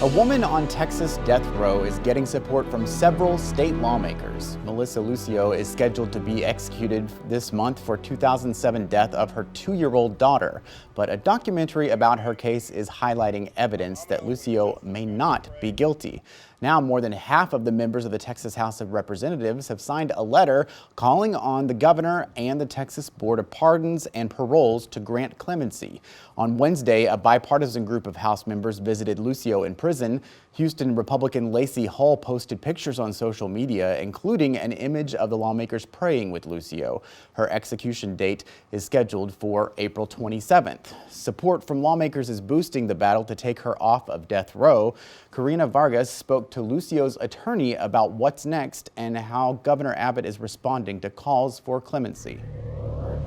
A woman on Texas death row is getting support from several state lawmakers. Melissa Lucio is scheduled to be executed this month for 2007 death of her 2-year-old daughter. But a documentary about her case is highlighting evidence that Lucio may not be guilty. Now, more than half of the members of the Texas House of Representatives have signed a letter calling on the governor and the Texas Board of Pardons and Paroles to grant clemency. On Wednesday, a bipartisan group of House members visited Lucio in prison. Houston Republican Lacey Hull posted pictures on social media, including an image of the lawmakers praying with Lucio. Her execution date is scheduled for April 27th. Support from lawmakers is boosting the battle to take her off of death row. Karina Vargas spoke to Lucio's attorney about what's next and how Governor Abbott is responding to calls for clemency.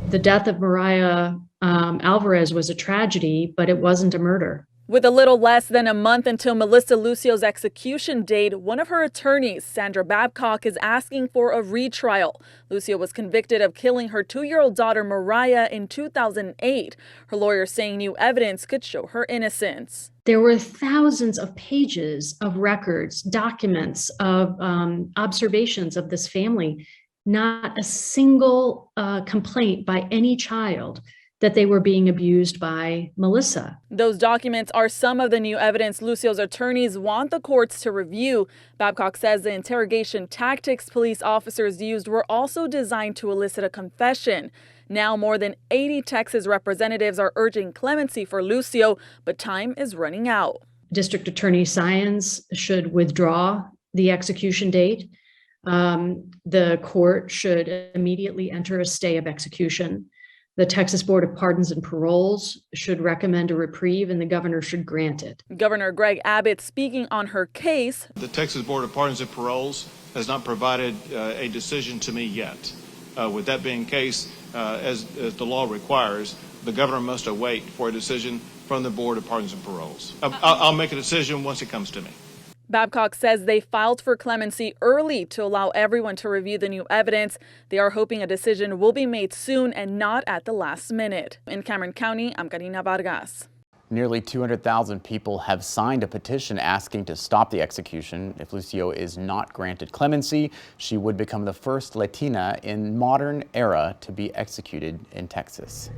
The death of Mariah Alvarez was a tragedy, but it wasn't a murder. With a little less than a month until Melissa Lucio's execution date, one of her attorneys, Sandra Babcock, is asking for a retrial. Lucio was convicted of killing her 2-year-old daughter Mariah in 2008. Her lawyer saying new evidence could show her innocence. There were thousands of pages of records, documents, of observations of this family. Not a single complaint by any child that they were being abused by Melissa. Those documents are some of the new evidence Lucio's attorneys want the courts to review. Babcock says the interrogation tactics police officers used were also designed to elicit a confession. Now more than 80 Texas representatives are urging clemency for Lucio, but time is running out. District Attorney Saenz should withdraw the execution date. The court should immediately enter a stay of execution. The Texas Board of Pardons and Paroles should recommend a reprieve, and the governor should grant it. Governor Greg Abbott speaking on her case. The Texas Board of Pardons and Paroles has not provided a decision to me yet. With that being the case, as the law requires, the governor must await for a decision from the Board of Pardons and Paroles. I'll make a decision once it comes to me. Babcock says they filed for clemency early to allow everyone to review the new evidence. They are hoping a decision will be made soon and not at the last minute. In Cameron County, I'm Karina Vargas. Nearly 200,000 people have signed a petition asking to stop the execution. If Lucio is not granted clemency, she would become the first Latina in modern era to be executed in Texas.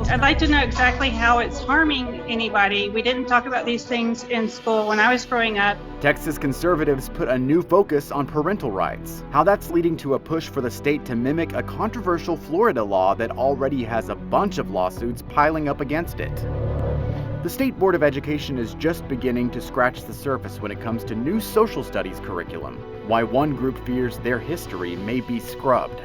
I'd like to know exactly how it's harming anybody. We didn't talk about these things in school when I was growing up. Texas conservatives put a new focus on parental rights, how that's leading to a push for the state to mimic a controversial Florida law that already has a bunch of lawsuits piling up against it. The State Board of Education is just beginning to scratch the surface when it comes to new social studies curriculum, why one group fears their history may be scrubbed.